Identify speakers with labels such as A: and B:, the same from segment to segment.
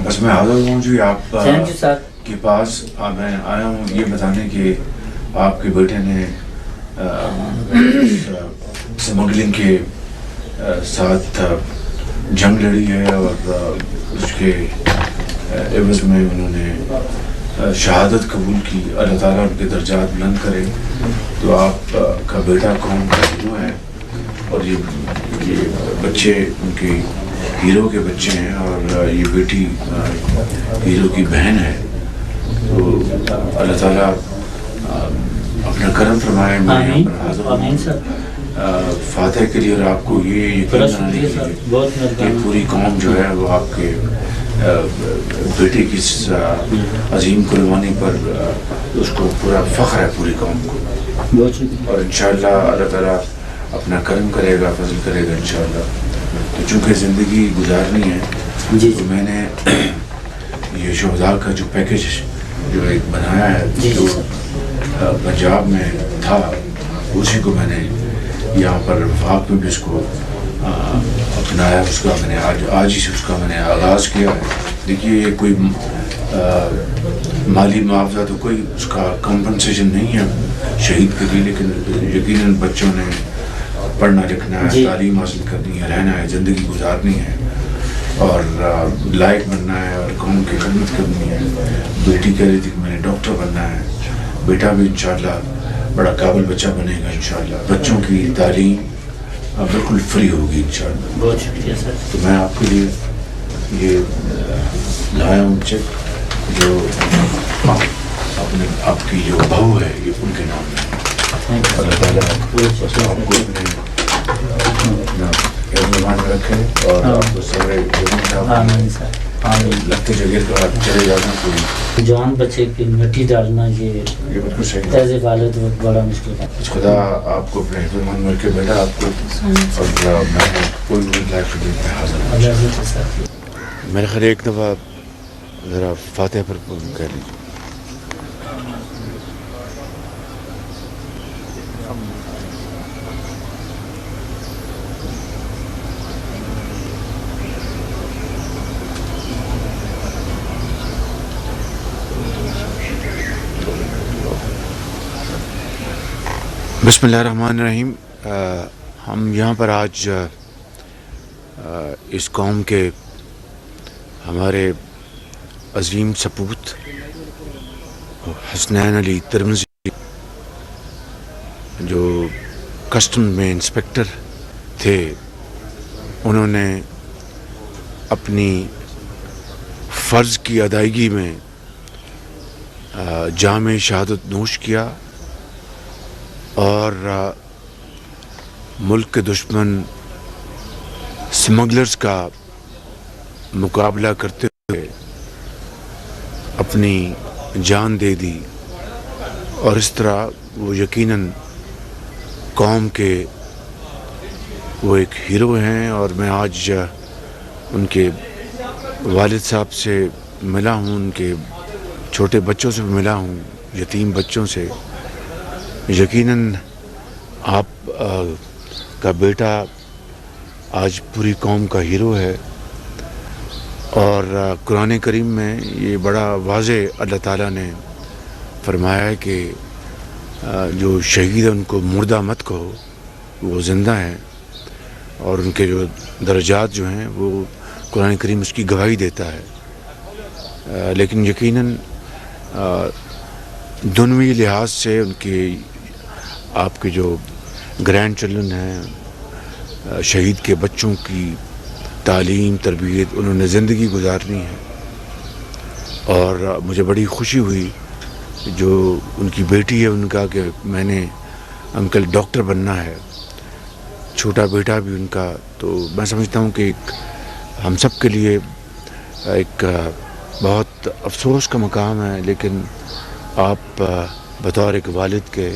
A: بس میں حاضر ہوں جی آپ
B: تھینک یو سر
A: کے پاس. میں آیا ہوں یہ بتانے کہ آپ کے بیٹے نے سمگلنگ کے ساتھ جنگ لڑی ہے اور اس کے عوض میں انہوں نے شہادت قبول کی. اللہ تعالیٰ ان کے درجات بلند کرے. تو آپ کا بیٹا قوم کا ہیرو ہے اور یہ بچے ان کے ہیرو کے بچے ہیں اور یہ بیٹی ہیرو کی بہن ہے. تو اللہ تعالیٰ اپنا کرم فرمائے. میں یہاں پر حاضر ہوں فاتح کے لیے اور آپ کو یہ یقین دلانے کے لیے کہ پوری قوم جو ہے وہ آپ کے بیٹے کی عظیم قربانی پر اس کو پورا فخر ہے پوری قوم کو. اور انشاءاللہ اللہ تعالیٰ اپنا کرم کرے گا, فضل کرے گا انشاءاللہ. تو چونکہ زندگی گزارنی ہے تو میں نے یہ شہداء کا جو پیکیج جو ایک بنایا ہے جو پنجاب میں تھا اسی کو میں نے یہاں پر وفاق میں بھی اس کو اپنایا. اس کا میں نے آج ہی سے اس کا میں نے آغاز کیا ہے. دیکھیے یہ کوئی مالی معاوضہ تو کوئی اس کا کمپنسیشن نہیں ہے شہید کے لیے, لیکن یقیناً بچوں نے پڑھنا لکھنا ہے, تعلیم حاصل کرنی ہے, رہنا ہے, زندگی گزارنی ہے اور لائق بننا ہے اور قوم کی خدمت کرنی ہے. بیٹی کہہ رہی تھی کہ میں نے ڈاکٹر بننا ہے. بیٹا بھی انشاءاللہ بڑا قابل بچہ بنے گا انشاءاللہ. بچوں کی تعلیم بالکل فری ہوگی انشاءاللہ.
B: بہت شکریہ سر.
A: تو میں آپ کے لیے یہ لایا ہوں چیک جو اپنے آپ کی جو بہو ہے یہ ان کے نام میں. اللہ تعالیٰ آپ کو اپنے ایمان میں رکھے اور آپ کو سارے لگتے جگہ تو آپ چلے جانا. کوئی
B: جوان بچے کی مٹی ڈالنا یہ
A: بالکل صحیح ہے.
B: ایز اے والد بہت بڑا مشکل ہے.
A: خدا آپ کو اپنے حفظ مان مل کے بیٹا آپ کو اور میں کوئی لائف میں حاضر ہوں. میرے خیال ایک دفعہ ذرا فاتح پر کہہ لیجیے. بسم اللہ الرحمن الرحیم. ہم یہاں پر آج اس قوم کے ہمارے عظیم سپوت حسنین علی ترمذی جو کسٹم میں انسپکٹر تھے, انہوں نے اپنی فرض کی ادائیگی میں جام شہادت نوش کیا اور ملک کے دشمن سمگلرز کا مقابلہ کرتے ہوئے اپنی جان دے دی. اور اس طرح وہ یقیناً قوم کے وہ ایک ہیرو ہیں. اور میں آج ان کے والد صاحب سے ملا ہوں, ان کے چھوٹے بچوں سے بھی ملا ہوں, یتیم بچوں سے. یقیناً آپ کا بیٹا آج پوری قوم کا ہیرو ہے. اور قرآن کریم میں یہ بڑا واضح اللہ تعالیٰ نے فرمایا ہے کہ جو شہید ہے ان کو مردہ مت کہو, وہ زندہ ہیں. اور ان کے جو درجات جو ہیں وہ قرآن کریم اس کی گواہی دیتا ہے. لیکن یقیناً دنوی لحاظ سے ان کی آپ کے جو گرینڈ چلڈرن ہیں, شہید کے بچوں کی تعلیم تربیت انہوں نے زندگی گزارنی ہے. اور مجھے بڑی خوشی ہوئی جو ان کی بیٹی ہے ان کا کہ میں نے انکل ڈاکٹر بننا ہے, چھوٹا بیٹا بھی ان کا. تو میں سمجھتا ہوں کہ ایک ہم سب کے لیے ایک بہت افسوس کا مقام ہے. لیکن آپ بطور ایک والد کے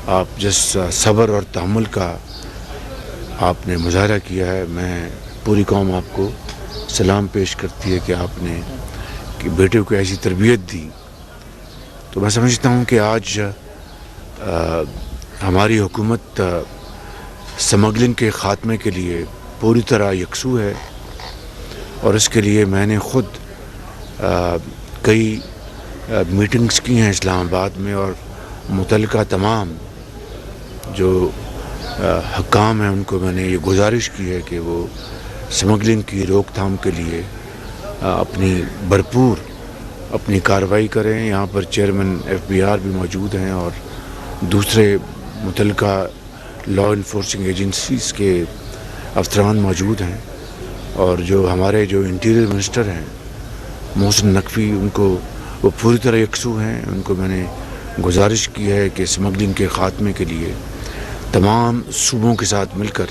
A: آپ جس صبر اور تحمل کا آپ نے مظاہرہ کیا ہے, میں پوری قوم آپ کو سلام پیش کرتی ہے کہ آپ نے کہ بیٹے کو ایسی تربیت دی. تو میں سمجھتا ہوں کہ آج ہماری حکومت سمگلنگ کے خاتمے کے لیے پوری طرح یکسو ہے.
C: اور اس کے لیے میں نے خود کئی میٹنگز کی ہیں اسلام آباد میں، اور متعلقہ تمام جو حکام ہیں ان کو میں نے یہ گزارش کی ہے کہ وہ سمگلنگ کی روک تھام کے لیے اپنی بھرپور اپنی کارروائی کریں۔ یہاں پر چیئرمین FBR بھی موجود ہیں اور دوسرے متعلقہ لا انفورسنگ ایجنسیز کے افسران موجود ہیں، اور جو ہمارے جو انٹیریئر منسٹر ہیں محسن نقوی، ان کو وہ پوری طرح یکسو ہیں۔ ان کو میں نے گزارش کی ہے کہ سمگلنگ کے خاتمے کے لیے تمام صوبوں کے ساتھ مل کر،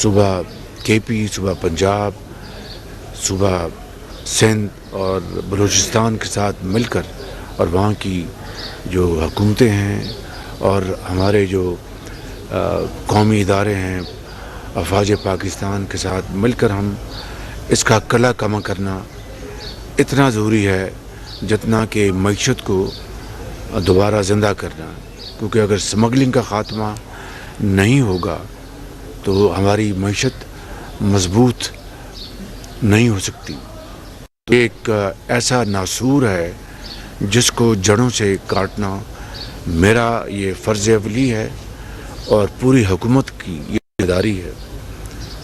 C: صوبہ KP، صوبہ پنجاب، صوبہ سندھ اور بلوچستان کے ساتھ مل کر، اور وہاں کی جو حکومتیں ہیں اور ہمارے جو قومی ادارے ہیں افواج پاکستان کے ساتھ مل کر ہم اس کا کلا کما کرنا اتنا ضروری ہے جتنا کہ معیشت کو دوبارہ زندہ کرنا، کیونکہ اگر سمگلنگ کا خاتمہ نہیں ہوگا تو ہماری معیشت مضبوط نہیں ہو سکتی۔ ایک ایسا ناسور ہے جس کو جڑوں سے کاٹنا میرا یہ فرض اولی ہے اور پوری حکومت کی یہ ذمہ داری ہے۔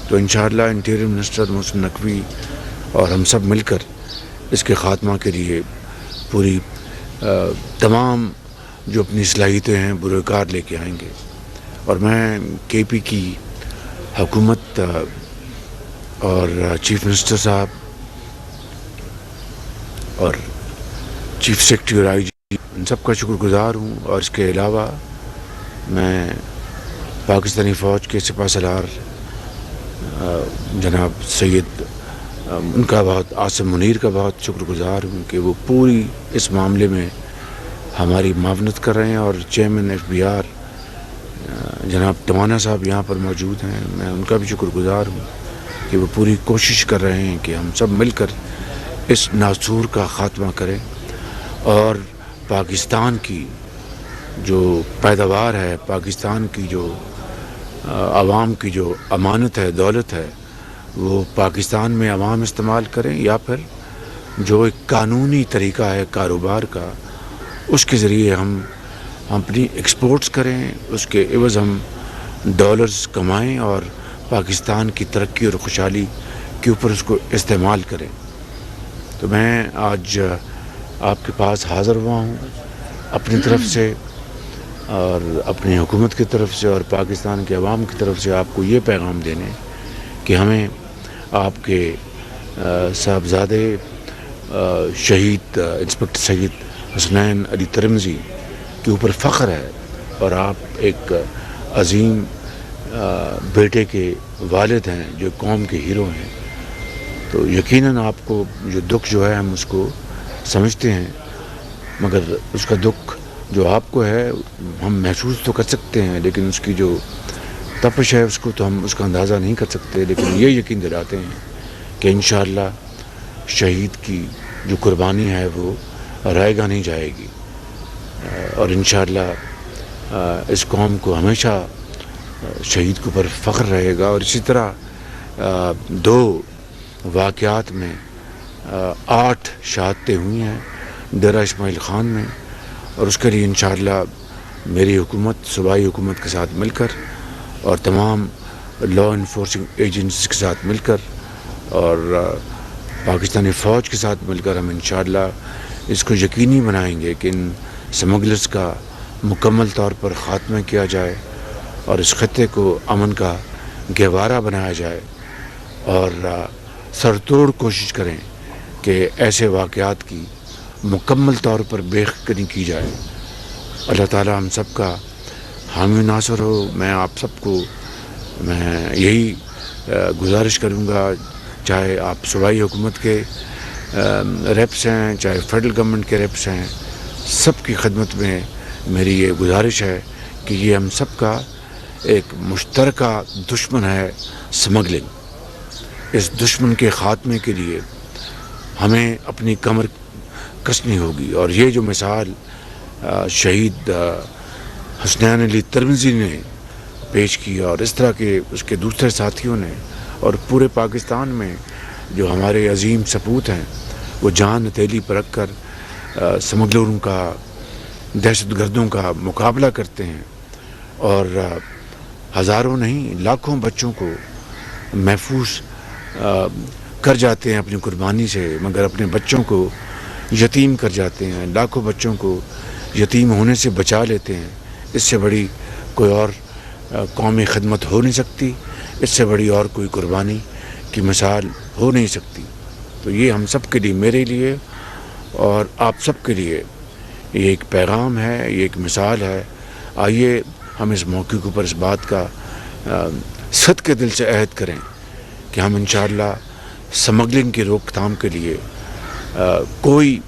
C: تو انشاءاللہ انٹیریئر منسٹر محسن نقوی اور ہم سب مل کر اس کے خاتمہ کے لیے پوری تمام جو اپنی صلاحیتیں ہیں بروئے کار لے کے آئیں گے۔ اور میں KP کی حکومت اور چیف منسٹر صاحب اور چیف سیکرٹری اور IG ان سب کا شکر گزار ہوں، اور اس کے علاوہ میں پاکستانی فوج کے سپہ سالار جناب سید ان کا بہت عاصم منیر کا بہت شکر گزار ہوں کہ وہ پوری اس معاملے میں ہماری معاونت کر رہے ہیں، اور چیئرمین FBR جناب توانا صاحب یہاں پر موجود ہیں، میں ان کا بھی شکر گزار ہوں کہ وہ پوری کوشش کر رہے ہیں کہ ہم سب مل کر اس ناسور کا خاتمہ کریں، اور پاکستان کی جو پیداوار ہے، پاکستان کی جو عوام کی جو امانت ہے، دولت ہے، وہ پاکستان میں عوام استعمال کریں، یا پھر جو ایک قانونی طریقہ ہے کاروبار کا اس کے ذریعے ہم اپنی ایکسپورٹس کریں، اس کے عوض ہم ڈالرز کمائیں اور پاکستان کی ترقی اور خوشحالی کے اوپر اس کو استعمال کریں۔ تو میں آج آپ کے پاس حاضر ہوا ہوں اپنی طرف سے اور اپنی حکومت کی طرف سے اور پاکستان کے عوام کی طرف سے آپ کو یہ پیغام دینے کہ ہمیں آپ کے صاحبزادے شہید انسپکٹر سید حسنین علی ترمزی کے اوپر فخر ہے، اور آپ ایک عظیم بیٹے کے والد ہیں جو قوم کے ہیرو ہیں۔ تو یقیناً آپ کو جو دکھ جو ہے ہم اس کو سمجھتے ہیں، مگر اس کا دکھ جو آپ کو ہے ہم محسوس تو کر سکتے ہیں، لیکن اس کی جو تپش ہے اس کو تو ہم اس کا اندازہ نہیں کر سکتے، لیکن یہ یقین دلاتے ہیں کہ انشاءاللہ شہید کی جو قربانی ہے وہ رائے گاہ نہیں جائے گی، اور انشاءاللہ اس قوم کو ہمیشہ شہید کے اوپر فخر رہے گا۔ اور اسی طرح 2 واقعات میں 8 شہادتیں ہوئی ہیں ڈیرہ اسماعیل خان میں، اور اس کے لیے انشاءاللہ میری حکومت صوبائی حکومت کے ساتھ مل کر اور تمام لا انفورسنگ ایجنسیز کے ساتھ مل کر اور پاکستانی فوج کے ساتھ مل کر ہم انشاءاللہ اس کو یقینی بنائیں گے کہ ان سمگلرز کا مکمل طور پر خاتمہ کیا جائے اور اس خطے کو امن کا گہوارہ بنایا جائے، اور سرتوڑ کوشش کریں کہ ایسے واقعات کی مکمل طور پر بے خبری کی جائے۔ اللہ تعالی ہم سب کا حامی ناصر ہو۔ میں آپ سب کو یہی گزارش کروں گا، چاہے آپ صوبائی حکومت کے ریپس ہیں، چاہے فیڈرل گورنمنٹ کے ریپس ہیں، سب کی خدمت میں میری یہ گزارش ہے کہ یہ ہم سب کا ایک مشترکہ دشمن ہے سمگلنگ۔ اس دشمن کے خاتمے کے لیے ہمیں اپنی کمر کسنی ہوگی، اور یہ جو مثال شہید حسنین علی ترمزی نے پیش کی اور اس طرح کے اس کے دوسرے ساتھیوں نے اور پورے پاکستان میں جو ہمارے عظیم سپوت ہیں وہ جان ہتھیلی پر رکھ کر سمگلروں کا، دہشت گردوں کا مقابلہ کرتے ہیں اور ہزاروں نہیں لاکھوں بچوں کو محفوظ کر جاتے ہیں اپنی قربانی سے، مگر اپنے بچوں کو یتیم کر جاتے ہیں، لاکھوں بچوں کو یتیم ہونے سے بچا لیتے ہیں۔ اس سے بڑی کوئی اور قومی خدمت ہو نہیں سکتی، اس سے بڑی اور کوئی قربانی کی مثال ہو نہیں سکتی۔ تو یہ ہم سب کے لیے، میرے لیے اور آپ سب کے لیے یہ ایک پیغام ہے، یہ ایک مثال ہے۔ آئیے ہم اس موقع کے اوپر اس بات کا صدقے دل سے عہد کریں کہ ہم انشاءاللہ سمگلنگ کی روک تھام کے لیے کوئی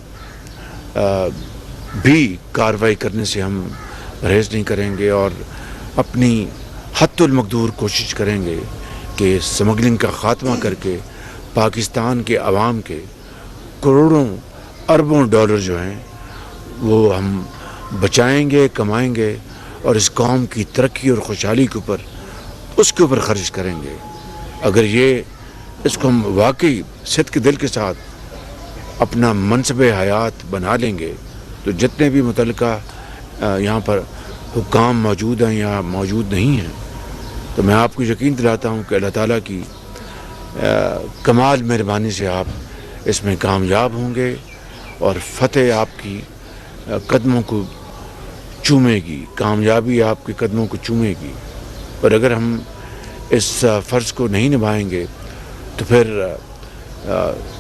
C: بھی کارروائی کرنے سے ہم پرہیز نہیں کریں گے اور اپنی حد المقدور کوشش کریں گے کہ سمگلنگ کا خاتمہ کر کے پاکستان کے عوام کے کروڑوں اربوں ڈالر جو ہیں وہ ہم بچائیں گے، کمائیں گے اور اس قوم کی ترقی اور خوشحالی کے اوپر اس کے اوپر خرچ کریں گے۔ اگر اس کو ہم واقعی صدق دل کے ساتھ اپنا منصب حیات بنا لیں گے تو جتنے بھی متعلقہ یہاں پر حکام موجود ہیں یا موجود نہیں ہیں، تو میں آپ کو یقین دلاتا ہوں کہ اللہ تعالیٰ کی کمال مہربانی سے آپ اس میں کامیاب ہوں گے اور فتح آپ کی قدموں کو چومے گی، کامیابی آپ کے قدموں کو چومے گی۔ اور اگر ہم اس فرض کو نہیں نبھائیں گے تو پھر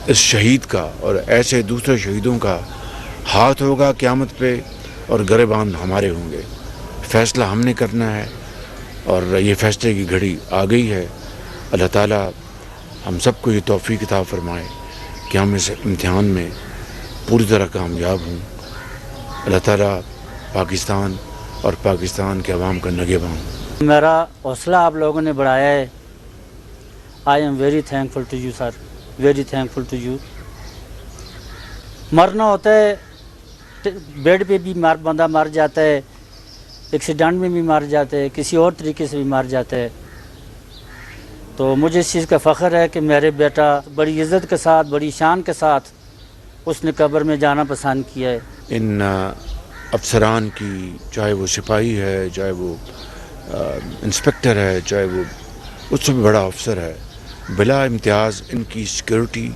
C: اس شہید کا اور ایسے دوسرے شہیدوں کا ہاتھ ہوگا قیامت پہ اور گریبان ہمارے ہوں گے۔ فیصلہ ہم نے کرنا ہے اور یہ فیصلے کی گھڑی آ گئی ہے۔ اللہ تعالیٰ ہم سب کو یہ توفیق عطا فرمائے کہ ہم اس امتحان میں پوری طرح کامیاب ہوں۔ اللہ تعالیٰ پاکستان اور پاکستان کے عوام کا نگہباں ہوں۔
B: میرا حوصلہ آپ لوگوں نے بڑھایا ہے۔ I am very thankful to you sir, very thankful to you. مرنا ہوتا ہے، بیڈ پہ بھی بندہ مر جاتا ہے، ایکسیڈنٹ میں بھی مر جاتا ہے، کسی اور طریقے سے بھی مر جاتا ہے۔ تو مجھے اس چیز کا فخر ہے کہ میرے بیٹا بڑی عزت کے ساتھ، بڑی شان کے ساتھ اس نے قبر میں جانا پسند کیا ہے۔
C: ان افسران کی، چاہے وہ سپاہی ہے، چاہے وہ انسپکٹر ہے، چاہے وہ اس سے بھی بڑا افسر ہے، بلا امتیاز ان کی سیکورٹی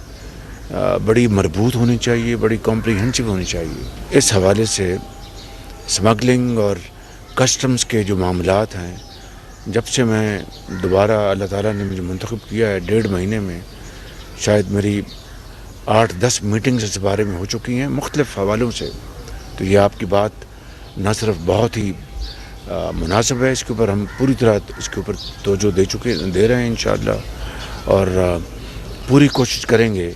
C: بڑی مربوط ہونی چاہیے، بڑی کمپریہنسو ہونی چاہیے۔ اس حوالے سے سمگلنگ اور کسٹمز کے جو معاملات ہیں، جب سے میں دوبارہ اللہ تعالیٰ نے مجھے منتخب کیا ہے، 1.5 مہینے میں شاید میری 8-10 میٹنگز اس بارے میں ہو چکی ہیں مختلف حوالوں سے۔ تو یہ آپ کی بات نہ صرف بہت ہی مناسب ہے، اس کے اوپر ہم پوری طرح اس کے اوپر توجہ دے رہے ہیں انشاءاللہ، اور پوری کوشش کریں گے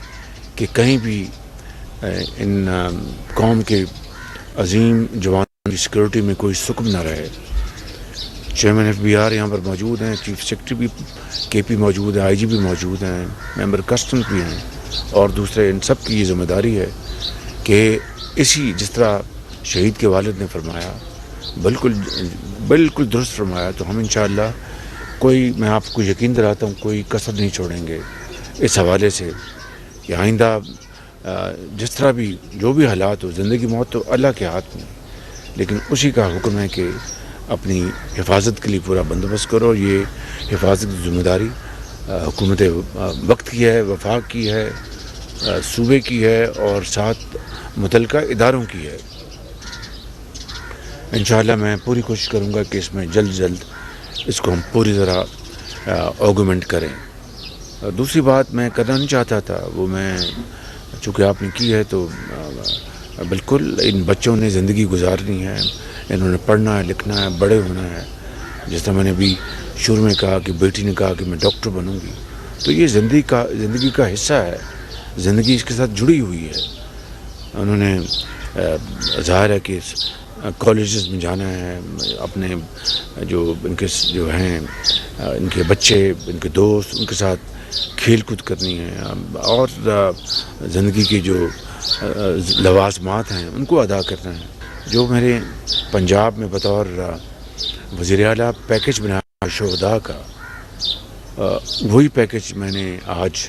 C: کہ کہیں بھی ان قوم کے عظیم جوانوں کی سیکورٹی میں کوئی سکم نہ رہے۔ چیئرمین FBR یہاں پر موجود ہیں، چیف سیکرٹری بھی KP موجود ہیں، IG بھی موجود ہیں، ممبر کسٹمز بھی ہیں اور دوسرے، ان سب کی یہ ذمہ داری ہے کہ اسی جس طرح شہید کے والد نے فرمایا، بالکل درست فرمایا، تو ہم انشاءاللہ میں آپ کو یقین دلاتا ہوں کوئی کسر نہیں چھوڑیں گے اس حوالے سے کہ آئندہ جس طرح بھی جو بھی حالات ہو، زندگی موت تو اللہ کے ہاتھ میں، لیکن اسی کا حکم ہے کہ اپنی حفاظت کے لیے پورا بندوبست کرو۔ اور یہ حفاظت کی ذمہ داری حکومت وقت کی ہے، وفاق کی ہے، صوبے کی ہے اور ساتھ متعلقہ اداروں کی ہے۔ انشاءاللہ میں پوری کوشش کروں گا کہ اس میں جلد اس کو ہم پوری طرح آگومنٹ کریں۔ دوسری بات میں کرنا نہیں چاہتا تھا، وہ میں چونکہ آپ نے کی ہے تو بالکل ان بچوں نے زندگی گزارنی ہے، انہوں نے پڑھنا ہے، لکھنا ہے، بڑے ہونا ہے۔ جس طرح میں نے بھی شروع میں کہا کہ بیٹی نے کہا کہ میں ڈاکٹر بنوں گی، تو یہ زندگی کا حصہ ہے، زندگی اس کے ساتھ جڑی ہوئی ہے۔ انہوں نے ظاہر ہے کہ کالجز میں جانا ہے، اپنے جو ہیں ان کے بچے، ان کے دوست، ان کے ساتھ کھیل کود کرنی ہے اور زندگی کی جو لوازمات ہیں ان کو ادا کرنا ہے۔ جو میرے پنجاب میں بطور وزیر اعلیٰ پیکج بنایا شہداء کا، وہی پیکج میں نے آج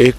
C: 1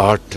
C: 8,